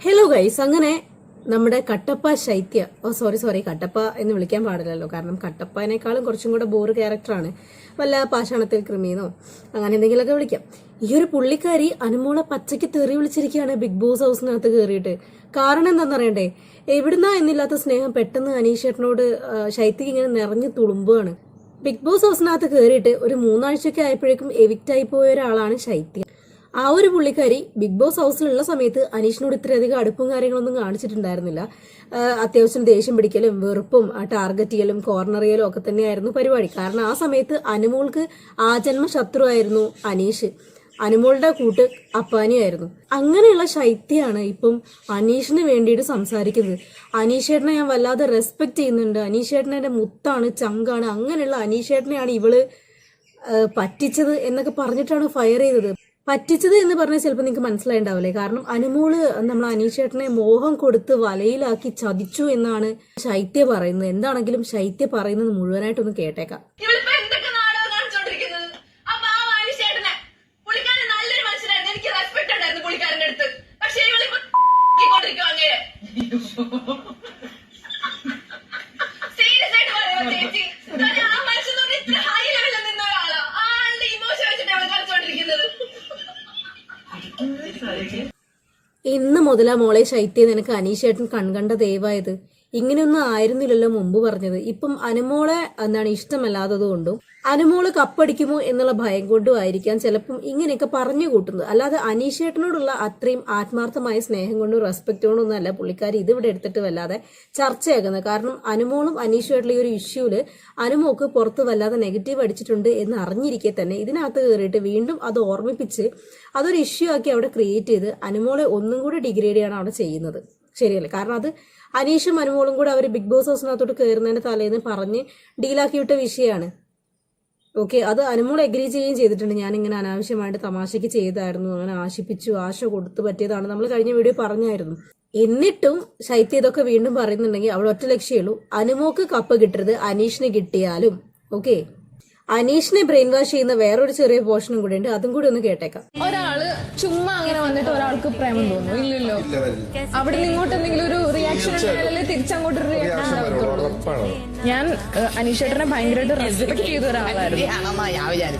Hello guys, അങ്ങനെ നമ്മുടെ കട്ടപ്പ ശൈത്യ sorry Kattappa എന്ന് വിളിക്കാൻ പാടില്ലല്ലോ, കാരണം കട്ടപ്പനേക്കാളും കുറച്ചും കൂടെ ബോറ് ക്യാരക്ടറാണ്. വല്ല പാഷാണത്തിൽ കൃമീന്നോ അങ്ങനെ എന്തെങ്കിലുമൊക്കെ വിളിക്കാം. ഈ ഒരു പുള്ളിക്കാരി അനുമോളെ പച്ചയ്ക്ക് തെറി വിളിച്ചിരിക്കുകയാണ് ബിഗ് ബോസ് ഹൗസിനകത്ത് കയറിയിട്ട്. കാരണം എന്താണെന്നറിയണ്ടേ, എവിടുന്നാ എന്നില്ലാത്ത സ്നേഹം പെട്ടെന്ന് അനീഷേട്ടനോട് ശൈത്യക്ക് ഇങ്ങനെ നിറഞ്ഞു തുളുമ്പുകയാണ്. ബിഗ് ബോസ് ഹൗസിനകത്ത് കയറിയിട്ട് ഒരു 3 ആഴ്ചയൊക്കെ ആയപ്പോഴേക്കും എവിക്റ്റായി പോയ ഒരാളാണ് ശൈത്യ. ആ ഒരു പുള്ളിക്കാരി ബിഗ് ബോസ് ഹൗസിലുള്ള സമയത്ത് അനീഷിനോട് ഇത്രയധികം അടുപ്പും കാര്യങ്ങളൊന്നും കാണിച്ചിട്ടുണ്ടായിരുന്നില്ല. അത്യാവശ്യം ദേഷ്യം പിടിക്കലും വെറുപ്പും ടാർഗറ്റ് ചെയ്യലും കോർണർ ചെയ്യലും ഒക്കെ തന്നെയായിരുന്നു പരിപാടി. കാരണം ആ സമയത്ത് അനുമോൾക്ക് ആജന്മ ശത്രുവായിരുന്നു അനീഷ്. അനുമോളുടെ കൂട്ട് അപ്പാനിയായിരുന്നു. അങ്ങനെയുള്ള ശൈത്യാണ് ഇപ്പം അനീഷിന് വേണ്ടിയിട്ട് സംസാരിക്കുന്നത്. അനീഷേട്ടനെ ഞാൻ വല്ലാതെ റെസ്പെക്ട് ചെയ്യുന്നുണ്ട്, അനീഷേട്ടനെ എന്റെ മുത്താണ്, ചങ്കാണ്, അങ്ങനെയുള്ള അനീഷേട്ടനെയാണ് ഇവള് പറ്റിച്ചത് എന്നൊക്കെ പറഞ്ഞിട്ടാണ് ഫയർ ചെയ്തത്. പറ്റിച്ചത് എന്ന് പറഞ്ഞാൽ ചിലപ്പോൾ നിങ്ങൾക്ക് മനസ്സിലായിണ്ടാവില്ലേ, കാരണം അനുമോള് നമ്മൾ അനീഷേട്ടനെ മോഹം കൊടുത്ത് വലയിലാക്കി ചതിച്ചു എന്നാണ് ശൈത്യ പറയുന്നത്. എന്താണെങ്കിലും ശൈത്യ പറയുന്നത് മുഴുവനായിട്ടൊന്ന് കേട്ടേക്കാം. ഇന്ന് മുതലാ മോളെ ശൈത്യ നിനക്ക് അനീഷേട്ടൻ കൺകണ്ട ദയവായത്. ഇങ്ങനെയൊന്നും ആയിരുന്നില്ലല്ലോ മുമ്പ് പറഞ്ഞത്. ഇപ്പം അനുമോളെ ഇഷ്ടമല്ലാത്തത് കൊണ്ടും അനുമോള് കപ്പടിക്കുമോ എന്നുള്ള ഭയം കൊണ്ടും ആയിരിക്കാം ചിലപ്പം ഇങ്ങനെയൊക്കെ പറഞ്ഞു കൂട്ടുന്നത്. അല്ലാതെ അനീഷേട്ടനോടുള്ള അത്രയും ആത്മാർത്ഥമായ സ്നേഹം കൊണ്ടും റെസ്പെക്ട് കൊണ്ടും ഒന്നും അല്ല പുള്ളിക്കാരി ഇതിവിടെ എടുത്തിട്ട് വല്ലാതെ ചർച്ചയാകുന്നത്. കാരണം അനുമോളും അനീഷുമായിട്ടുള്ള ഈ ഒരു ഇഷ്യൂല് അനുമോക്ക് പുറത്ത് വല്ലാതെ നെഗറ്റീവ് അടിച്ചിട്ടുണ്ട് എന്ന് അറിഞ്ഞിരിക്കെ തന്നെ ഇതിനകത്ത് കയറിയിട്ട് വീണ്ടും അത് ഓർമ്മിപ്പിച്ച് അതൊരു ഇഷ്യൂ ആക്കി അവിടെ ക്രിയേറ്റ് ചെയ്ത് അനുമോളെ ഒന്നും കൂടി ഡിഗ്രേഡ് ചെയ്യാണ് അവിടെ ചെയ്യുന്നത്. ശരിയല്ലേ? കാരണം അത് അനീഷും അനുമോളും കൂടെ അവർ ബിഗ് ബോസ് ഹൗസിനകത്തോട്ട് കയറുന്നതിന്റെ തലേന്ന് പറഞ്ഞ് ഡീലാക്കി വിട്ട വിഷയമാണ്. ഓക്കെ, അത് അനുമോൾ എഗ്രി ചെയ്യുകയും ചെയ്തിട്ടുണ്ട്. ഞാനിങ്ങനെ അനാവശ്യമായിട്ട് തമാശയ്ക്ക് ചെയ്തായിരുന്നു, അങ്ങനെ ആശിപ്പിച്ചു, ആശ കൊടുത്തു പറ്റിയതാണ്, നമ്മൾ കഴിഞ്ഞ വീഡിയോ പറഞ്ഞായിരുന്നു. എന്നിട്ടും ശൈത്യ ഇതൊക്കെ വീണ്ടും പറയുന്നുണ്ടെങ്കിൽ അവിടെ ഒറ്റ ലക്ഷ്യമുള്ളൂ, അനുമോക്ക് കപ്പ് കിട്ടരുത്, അനീഷിന് കിട്ടിയാലും. ഓക്കെ, അനീഷിനെ ബ്രെയിൻ വാഷ് ചെയ്യുന്ന വേറൊരു ചെറിയ പോർഷനും കൂടെ ഉണ്ട്, അതും കൂടി ഒന്ന് കേട്ടേക്കാം. ഒരാള് ചുമ്മാ അങ്ങനെ വന്നിട്ട് ഒരാൾക്ക് പ്രേമം തോന്നുന്നു ഇല്ലല്ലോ, അവിടെ നിന്ന് ഇങ്ങോട്ട് എന്തെങ്കിലും ഒരു റിയാക്ഷൻ ഉണ്ടായാലല്ലേ തിരിച്ചങ്ങോട്ടൊരു റിയാക്ഷൻ ആവത്തുള്ളൂ. ഞാൻ അനീഷേട്ടനെ ഭയങ്കരമായിട്ട് റെസ്പെക്ട് ചെയ്ത ഒരാളായിരുന്നു.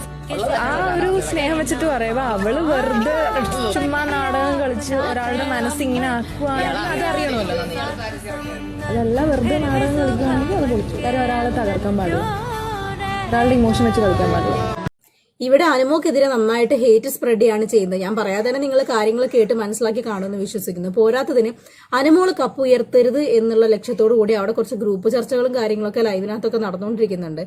ആ ഒരു സ്നേഹം വെച്ചിട്ട് പറയുമ്പോ അവള് വെറുതെ ചുമ്മാ നാടകം കളിച്ച് ഒരാളുടെ മനസ്സിങ്ങനെ ആക്കുവാണെങ്കിൽ അതറിയണമല്ലോ. അതല്ല വെറുതെ നാടകം കളിക്കുകയാണെങ്കിൽ അത് പൊളിച്ചു. കാര്യം ഒരാളെ തകർക്കാൻ പാടില്ല, ഒരാളുടെ ഇമോഷൻ വെച്ച് കളിക്കാൻ പാടില്ല. ഇവിടെ അനുമോക്കെതിരെ നന്നായിട്ട് ഹേറ്റ് സ്പ്രെഡ് ചെയ്യാണ് ചെയ്യുന്നത്. ഞാൻ പറയാതെ തന്നെ നിങ്ങൾ കാര്യങ്ങൾ കേട്ട് മനസ്സിലാക്കി കാണുമെന്ന് വിശ്വസിക്കുന്നു. പോരാത്തതിന് അനുമോള് കപ്പ് ഉയർത്തരുത് എന്നുള്ള ലക്ഷ്യത്തോടു കൂടി അവിടെ കുറച്ച് ഗ്രൂപ്പ് ചർച്ചകളും കാര്യങ്ങളൊക്കെ ലൈവിനകത്തൊക്കെ നടന്നുകൊണ്ടിരിക്കുന്നുണ്ട്.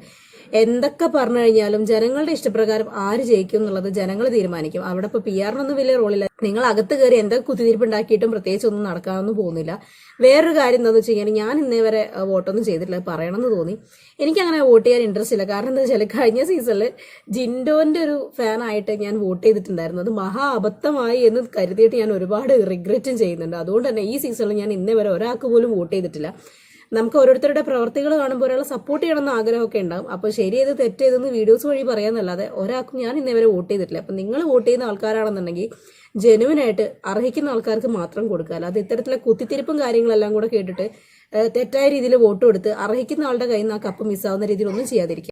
എന്തൊക്കെ പറഞ്ഞു കഴിഞ്ഞാലും ജനങ്ങളുടെ ഇഷ്ടപ്രകാരം ആര് ജയിക്കും എന്നുള്ളത് ജനങ്ങൾ തീരുമാനിക്കും. അവിടെ ഇപ്പൊ PR-നൊന്നും വലിയ റോളില്ല. നിങ്ങൾ അകത്ത് കയറി എന്തൊക്കെ കുത്തിരിപ്പ് ഉണ്ടാക്കിയിട്ടും പ്രത്യേകിച്ച് ഒന്നും നടക്കാനൊന്നും പോകുന്നില്ല. വേറൊരു കാര്യം എന്താണെന്ന് വെച്ച് കഴിഞ്ഞാൽ ഞാൻ ഇന്നേ വരെ വോട്ടൊന്നും ചെയ്തിട്ടില്ല, പറയണമെന്ന് തോന്നി. എനിക്കങ്ങനെ വോട്ട് ചെയ്യാൻ ഇൻട്രസ്റ്റ് ഇല്ല. കാരണം എന്താ വെച്ചാൽ കഴിഞ്ഞ സീസണിൽ ജിൻഡോന്റെ ഒരു ഫാനായിട്ട് ഞാൻ വോട്ട് ചെയ്തിട്ടുണ്ടായിരുന്നു. അത് മഹാ അബദ്ധമായി എന്ന് കരുതിയിട്ട് ഞാൻ ഒരുപാട് റിഗ്രറ്റും ചെയ്യുന്നുണ്ട്. അതുകൊണ്ട് തന്നെ ഈ സീസണിൽ ഞാൻ ഇന്നേ വരെ ഒരാൾക്ക് പോലും വോട്ട് ചെയ്തിട്ടില്ല. നമുക്ക് ഓരോരുത്തരുടെ പ്രവർത്തികൾ കാണുമ്പോൾ ഒരാളെ സപ്പോർട്ട് ചെയ്യണമെന്ന് ആഗ്രഹമൊക്കെ ഉണ്ടാവും. അപ്പോൾ ശരി ചെയ്ത് തെറ്റ് ചെയ്തെന്ന് വീഡിയോസ് വഴി പറയാന്നല്ലാതെ ഒരാൾക്കും ഞാൻ ഇന്നേ വരെ വോട്ട് ചെയ്തിട്ടില്ല. അപ്പം നിങ്ങൾ വോട്ട് ചെയ്യുന്ന ആൾക്കാരാണെന്നുണ്ടെങ്കിൽ ജെനുവിനായിട്ട് അർഹിക്കുന്ന ആൾക്കാർക്ക് മാത്രം കൊടുക്കുക. അല്ലാതെ ഇത്തരത്തിലെ കുത്തിത്തിരിപ്പും കാര്യങ്ങളെല്ലാം കൂടെ കേട്ടിട്ട് തെറ്റായ രീതിയിൽ വോട്ട് കൊടുത്ത് അർഹിക്കുന്ന ആളുടെ കയ്യിൽ നിന്ന് ആ കപ്പ് മിസ്സാവുന്ന രീതിയിൽ ഒന്നും ചെയ്യാതിരിക്കുക.